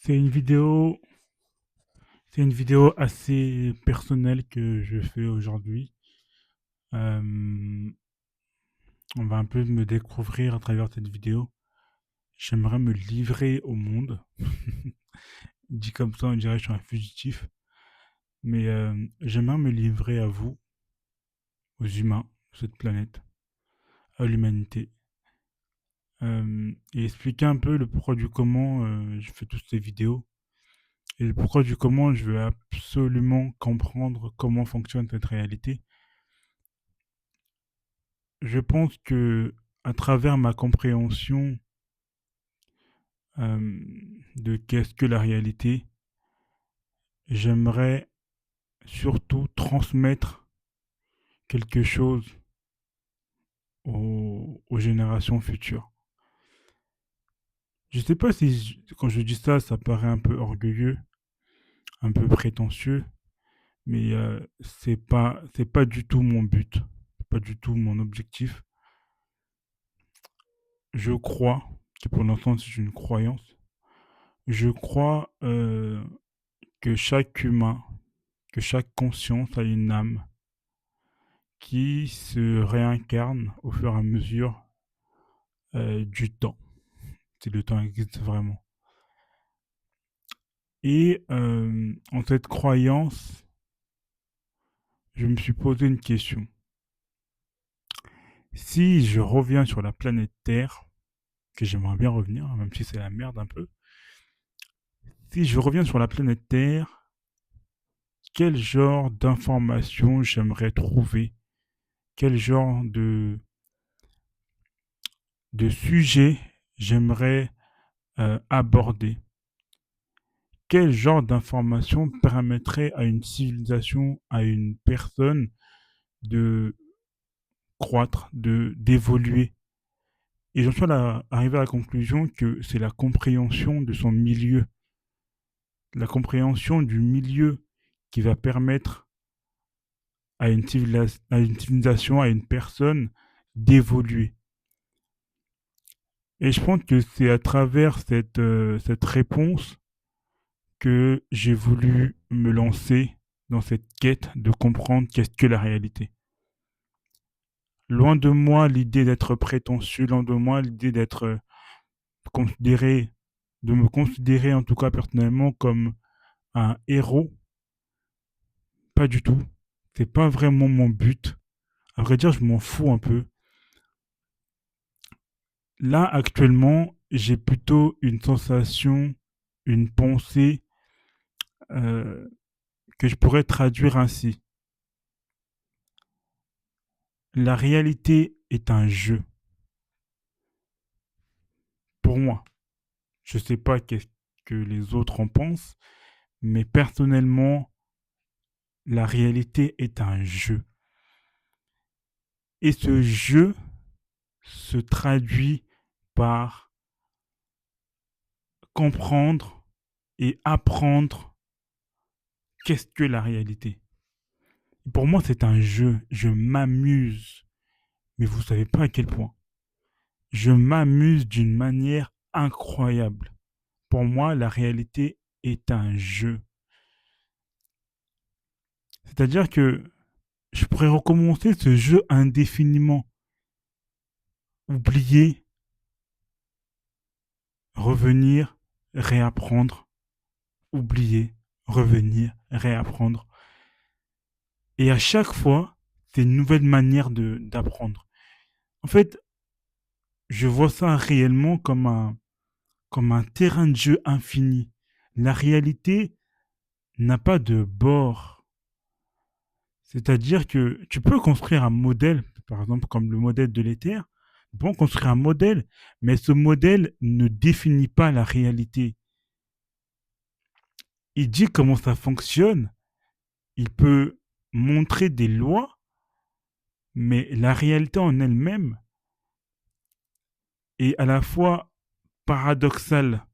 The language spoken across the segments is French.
C'est une vidéo, c'est une vidéo assez personnelle que je fais aujourd'hui. Euh, on va un peu me découvrir à travers cette vidéo. J'aimerais me livrer au monde. Dit comme ça, on dirait que je suis un fugitif. Mais j'aimerais me livrer à vous, aux humains de cette planète, à l'humanité. Et expliquer un peu le pourquoi du comment je fais toutes ces vidéos. Et le pourquoi du comment je veux absolument comprendre comment fonctionne cette réalité. Je pense que à travers ma compréhension de qu'est-ce que la réalité, j'aimerais surtout transmettre quelque chose aux générations futures. Je sais pas si quand je dis ça, ça paraît un peu orgueilleux, un peu prétentieux, mais c'est pas du tout mon but, pas du tout mon objectif. Je crois que pour l'instant c'est une croyance. Je crois que chaque humain, que chaque conscience a une âme qui se réincarne au fur et à mesure du temps, si le temps existe vraiment. Et en cette croyance, je me suis posé une question. Si je reviens sur la planète Terre, que j'aimerais bien revenir, même si c'est la merde un peu, si je reviens sur la planète Terre, quel genre d'informations j'aimerais trouver, quel genre de sujet j'aimerais aborder, quel genre d'information permettrait à une civilisation, à une personne de croître, d'évoluer. Et j'en suis arrivé à la conclusion que c'est la compréhension de son milieu, la compréhension du milieu qui va permettre à une civilisation, à une personne d'évoluer. Et je pense que c'est à travers cette réponse que j'ai voulu me lancer dans cette quête de comprendre qu'est-ce que la réalité. Loin de moi l'idée d'être prétentieux, loin de moi l'idée d'être considéré, de me considérer en tout cas personnellement comme un héros. Pas du tout. C'est pas vraiment mon but. À vrai dire, je m'en fous un peu. Là, actuellement, j'ai plutôt une sensation, une pensée euh, que je pourrais traduire ainsi. La réalité est un jeu. Pour moi, je sais pas qu'est-ce que les autres en pensent, mais personnellement, la réalité est un jeu. Et ce jeu se traduit par comprendre et apprendre qu'est-ce que la réalité. Pour moi, c'est un jeu. Je m'amuse. Mais vous savez pas à quel point. Je m'amuse d'une manière incroyable. Pour moi, la réalité est un jeu. C'est-à-dire que je pourrais recommencer ce jeu indéfiniment. Oublier, revenir, réapprendre. Oublier, revenir, réapprendre. Et à chaque fois, c'est une nouvelle manière d'apprendre. En fait, je vois ça réellement comme un terrain de jeu infini. La réalité n'a pas de bord. C'est-à-dire que tu peux construire un modèle, par exemple comme le modèle de l'Ether, tu peux construire un modèle, mais ce modèle ne définit pas la réalité. Il dit comment ça fonctionne, il peut montrer des lois, mais la réalité en elle-même est à la fois paradoxale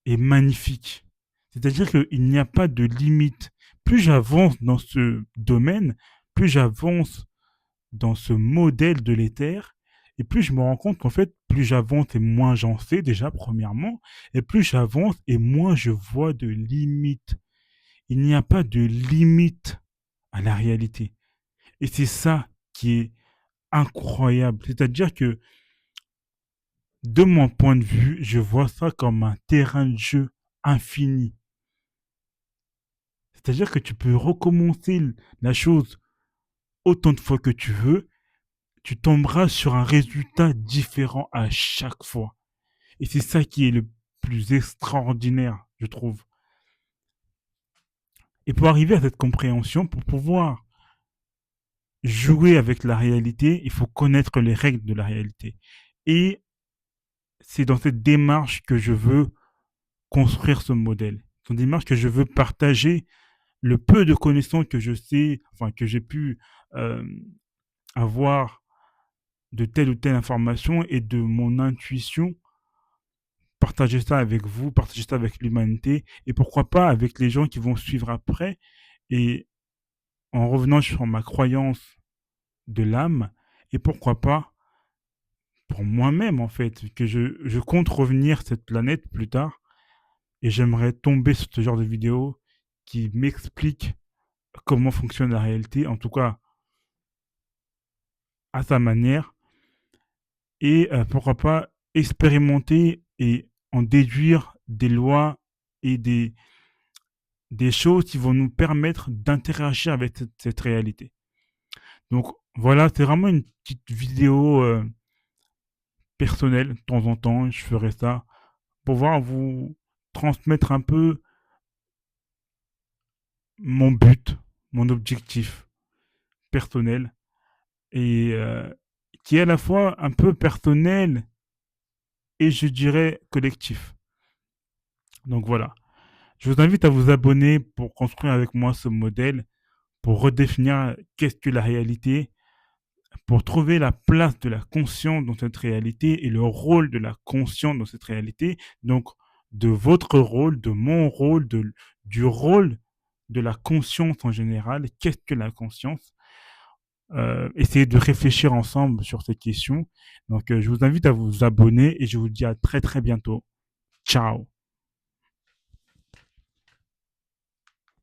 et magnifique. C'est-à-dire qu'il n'y a pas de limite. Plus j'avance dans ce domaine, plus j'avance dans ce modèle de l'éther, Et plus je me rends compte qu'en fait, plus j'avance et moins j'en sais déjà, premièrement, et plus j'avance et moins je vois de limites. Il n'y a pas de limite à la réalité. Et c'est ça qui est incroyable. C'est-à-dire que, de mon point de vue, je vois ça comme un terrain de jeu infini. C'est-à-dire que tu peux recommencer la chose autant de fois que tu veux, tu tomberas sur un résultat différent à chaque fois. Et c'est ça qui est le plus extraordinaire, je trouve. Et pour arriver à cette compréhension, pour pouvoir jouer avec la réalité, il faut connaître les règles de la réalité. Et c'est dans cette démarche que je veux construire ce modèle. C'est une démarche que je veux partager le peu de connaissances que je sais, enfin que j'ai pu euh, avoir de telle ou telle information et de mon intuition, partager ça avec vous, partager ça avec l'humanité et pourquoi pas avec les gens qui vont suivre après. Et en revenant sur ma croyance de l'âme, et pourquoi pas pour moi-même en fait, que je compte revenir sur cette planète plus tard et j'aimerais tomber sur ce genre de vidéo qui m'explique comment fonctionne la réalité, en tout cas à sa manière, et pourquoi pas expérimenter et en déduire des lois et des choses qui vont nous permettre d'interagir avec cette réalité. Donc voilà, c'est vraiment une petite vidéo personnelle. De temps en temps, je ferai ça pour pouvoir vous transmettre un peu mon but, mon objectif personnel et qui est à la fois un peu personnel et je dirais collectif. Donc voilà, je vous invite à vous abonner pour construire avec moi ce modèle, pour redéfinir qu'est-ce que la réalité, pour trouver la place de la conscience dans cette réalité et le rôle de la conscience dans cette réalité. Donc de votre rôle, de mon rôle, du rôle de la conscience en général. Qu'est-ce que la conscience? Essayer de réfléchir ensemble sur ces questions. Donc, je vous invite à vous abonner et je vous dis à très très bientôt. Ciao.